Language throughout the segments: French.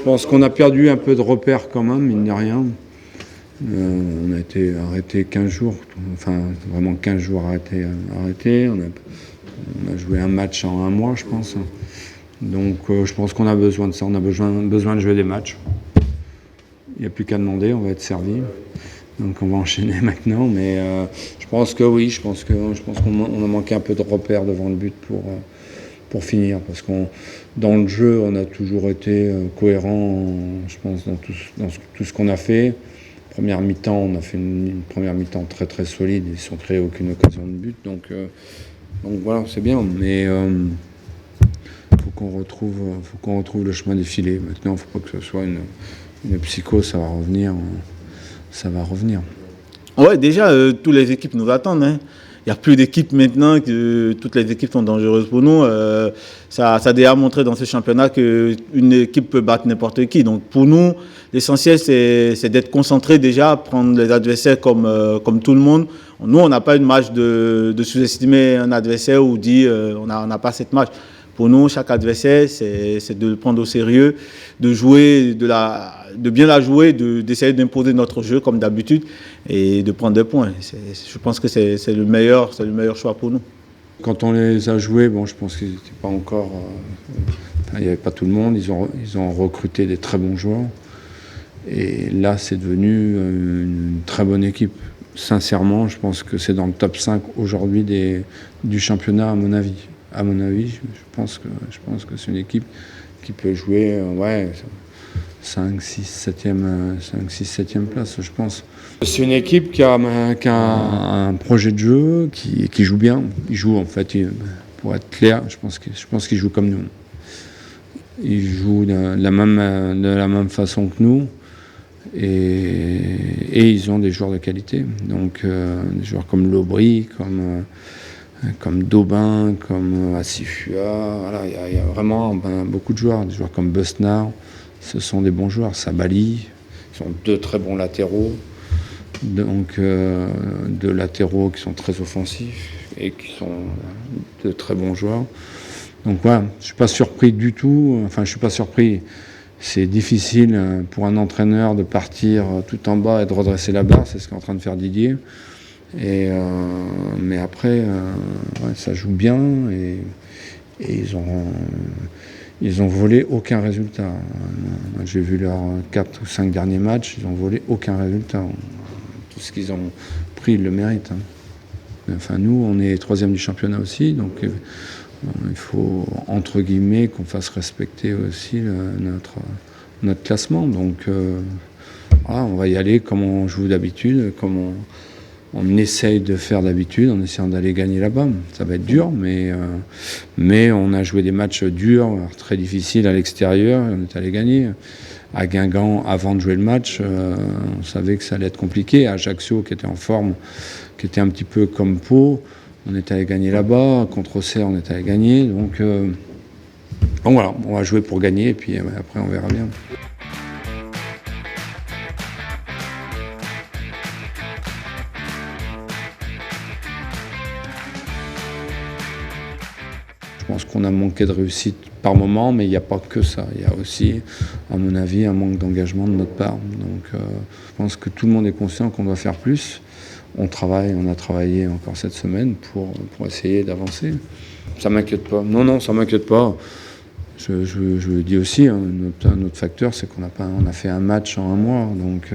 pense qu'on a perdu un peu de repères quand même, mine de rien. On a été arrêté 15 jours, enfin vraiment 15 jours arrêtés. On a joué un match en un mois, je pense. Donc je pense qu'on a besoin de ça, on a besoin de jouer des matchs. Il n'y a plus qu'à demander, on va être servi. Donc on va enchaîner maintenant, mais je pense que oui, je pense qu'on a manqué un peu de repères devant le but pour finir, parce qu'on dans le jeu, on a toujours été cohérent, je pense, dans tout ce qu'on a fait. Première mi-temps, on a fait une première mi-temps très très solide, ils ne sont créés aucune occasion de but, donc voilà, c'est bien, mais faut qu'on retrouve le chemin des filets. Maintenant, il ne faut pas que ce soit une psycho, ça va revenir. Ouais, déjà, toutes les équipes nous attendent. Hein. Il n'y a plus d'équipes maintenant, que toutes les équipes sont dangereuses pour nous. Ça a déjà montré dans ce championnat qu'une équipe peut battre n'importe qui. Donc pour nous, l'essentiel, c'est d'être concentré déjà, prendre les adversaires comme tout le monde. Nous, on n'a pas une marge de sous-estimer un adversaire ou dire on n'a pas cette marge. Pour nous, chaque adversaire, c'est de le prendre au sérieux, de jouer, de bien la jouer, d'essayer d'imposer notre jeu comme d'habitude et de prendre des points. Je pense que c'est le meilleur choix pour nous. Quand on les a joués, bon, je pense qu'ils n'étaient pas encore... il n'y avait pas tout le monde, ils ont recruté des très bons joueurs. Et là, c'est devenu une très bonne équipe. Sincèrement, je pense que c'est dans le top 5 aujourd'hui du championnat, à mon avis. À mon avis, je pense que c'est une équipe qui peut jouer 5, 6, 7e place, je pense. C'est une équipe qui a un projet de jeu, qui joue bien. Ils jouent, en fait, pour être clair, je pense qu'ils jouent comme nous. Ils jouent de la même façon que nous. Et ils ont des joueurs de qualité. Donc, des joueurs comme Lobry, comme Daubin, comme Assifua, voilà, il y a vraiment beaucoup de joueurs, des joueurs comme Besnard, ce sont des bons joueurs. Sabali, ils sont deux très bons latéraux, donc deux latéraux qui sont très offensifs et qui sont de très bons joueurs. Donc voilà, je suis pas surpris du tout, enfin je suis pas surpris. C'est difficile pour un entraîneur de partir tout en bas et de redresser la barre, c'est ce qu'est en train de faire Didier. Mais après, ça joue bien et ils ont volé aucun résultat. J'ai vu leurs 4 ou 5 derniers matchs, ils n'ont volé aucun résultat. Tout ce qu'ils ont pris, ils le méritent. Enfin, nous, on est 3e du championnat aussi, donc il faut, entre guillemets, qu'on fasse respecter aussi notre classement. Donc, voilà, on va y aller comme on joue d'habitude, comme on essaye de faire d'habitude, en essayant d'aller gagner là-bas. Ça va être dur, mais on a joué des matchs durs, très difficiles à l'extérieur, et on est allé gagner. À Guingamp, avant de jouer le match, on savait que ça allait être compliqué. À Ajaccio, qui était en forme, qui était un petit peu comme Pau, on est allé gagner là-bas. Contre Auxerre, on est allé gagner. Donc voilà, on va jouer pour gagner, et puis après, on verra bien. Je pense qu'on a manqué de réussite par moment, mais il n'y a pas que ça. Il y a aussi, à mon avis, un manque d'engagement de notre part. Donc je pense que tout le monde est conscient qu'on doit faire plus. On a travaillé encore cette semaine pour essayer d'avancer. Ça ne m'inquiète pas. Non, ça ne m'inquiète pas. Je le dis aussi, un autre facteur, c'est qu'on a fait un match en un mois. Donc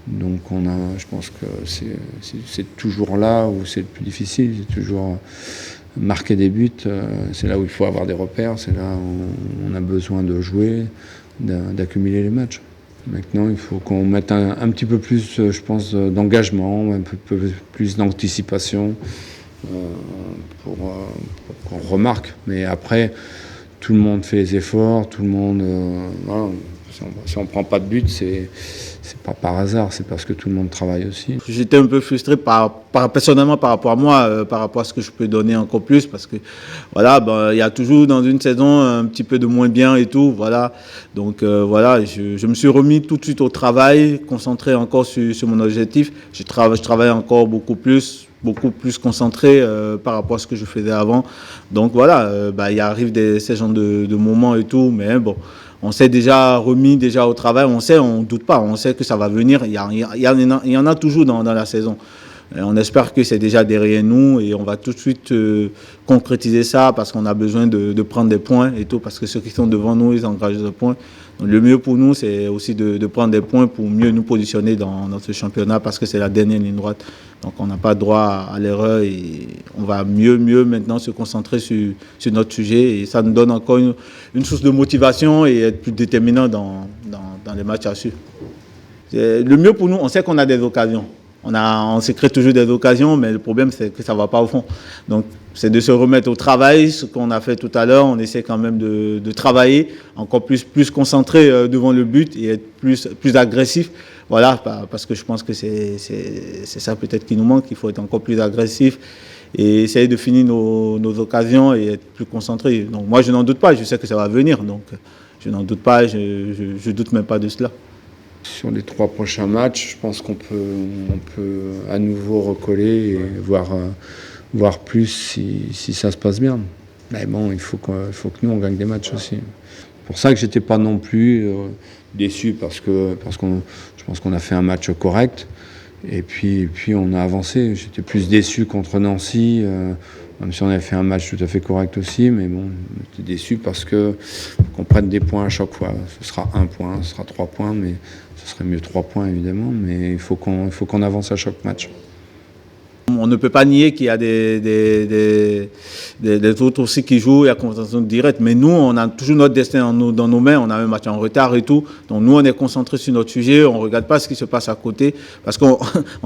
je pense que c'est toujours là où c'est le plus difficile. C'est toujours... Marquer des buts, c'est là où il faut avoir des repères, c'est là où on a besoin de jouer, d'accumuler les matchs. Maintenant, il faut qu'on mette un petit peu plus, je pense, d'engagement, un peu plus d'anticipation pour qu'on remarque. Mais après, tout le monde fait les efforts, tout le monde... voilà. Si on ne prend pas de but, c'est pas par hasard, c'est parce que tout le monde travaille aussi. J'étais un peu frustré personnellement par rapport à moi, par rapport à ce que je peux donner encore plus, parce que voilà, il y a toujours dans une saison un petit peu de moins bien et tout, voilà. Donc voilà, je me suis remis tout de suite au travail, concentré encore sur mon objectif. Je travaille encore beaucoup plus. beaucoup plus concentré par rapport à ce que je faisais avant. Donc voilà, il arrive ces genres de moments et tout, mais bon, on s'est déjà remis au travail, on ne doute pas, on sait que ça va venir, il y en a toujours dans la saison. Et on espère que c'est déjà derrière nous et on va tout de suite concrétiser ça parce qu'on a besoin de prendre des points et tout, parce que ceux qui sont devant nous, ils engagent des points. Donc, le mieux pour nous, c'est aussi de prendre des points pour mieux nous positionner dans ce championnat parce que c'est la dernière ligne droite. Donc on n'a pas droit à l'erreur et on va mieux maintenant se concentrer sur notre sujet et ça nous donne encore une source de motivation et être plus déterminant dans les matchs à suivre. Le mieux pour nous, on sait qu'on a des occasions. On se crée toujours des occasions, mais le problème, c'est que ça ne va pas au fond. Donc, c'est de se remettre au travail, ce qu'on a fait tout à l'heure. On essaie quand même de travailler, encore plus concentré devant le but et être plus agressif. Voilà, parce que je pense que c'est ça peut-être qui nous manque. Il faut être encore plus agressif et essayer de finir nos occasions et être plus concentré. Donc, moi, je n'en doute pas. Je sais que ça va venir. Donc, je n'en doute pas. Je ne doute même pas de cela. Sur les 3 prochains matchs, je pense qu'on peut à nouveau recoller et voir plus si ça se passe bien. Mais bon, il faut que nous, on gagne des matchs aussi. C'est pour ça que j'étais pas non plus déçu parce que je pense qu'on a fait un match correct. Et puis on a avancé. J'étais plus déçu contre Nancy, même si on avait fait un match tout à fait correct aussi. Mais bon, j'étais déçu parce qu'on prenne des points à chaque fois. Ce sera 1 point, ce sera 3 points, mais ce serait mieux 3 points évidemment. Mais il faut qu'on avance à chaque match. On ne peut pas nier qu'il y a des autres aussi qui jouent, il y a confrontation directe. Mais nous, on a toujours notre destin dans nos mains. On a un match en retard et tout. Donc nous, on est concentré sur notre sujet. On ne regarde pas ce qui se passe à côté. Parce qu'on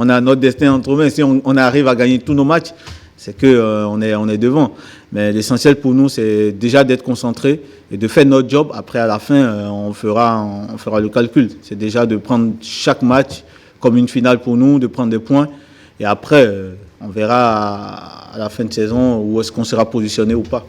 a notre destin entre nos mains. Si on arrive à gagner tous nos matchs, c'est qu'on est devant. Mais l'essentiel pour nous, c'est déjà d'être concentré et de faire notre job. Après, à la fin, on fera le calcul. C'est déjà de prendre chaque match comme une finale pour nous, de prendre des points. Et après, on verra à la fin de saison où est-ce qu'on sera positionné ou pas.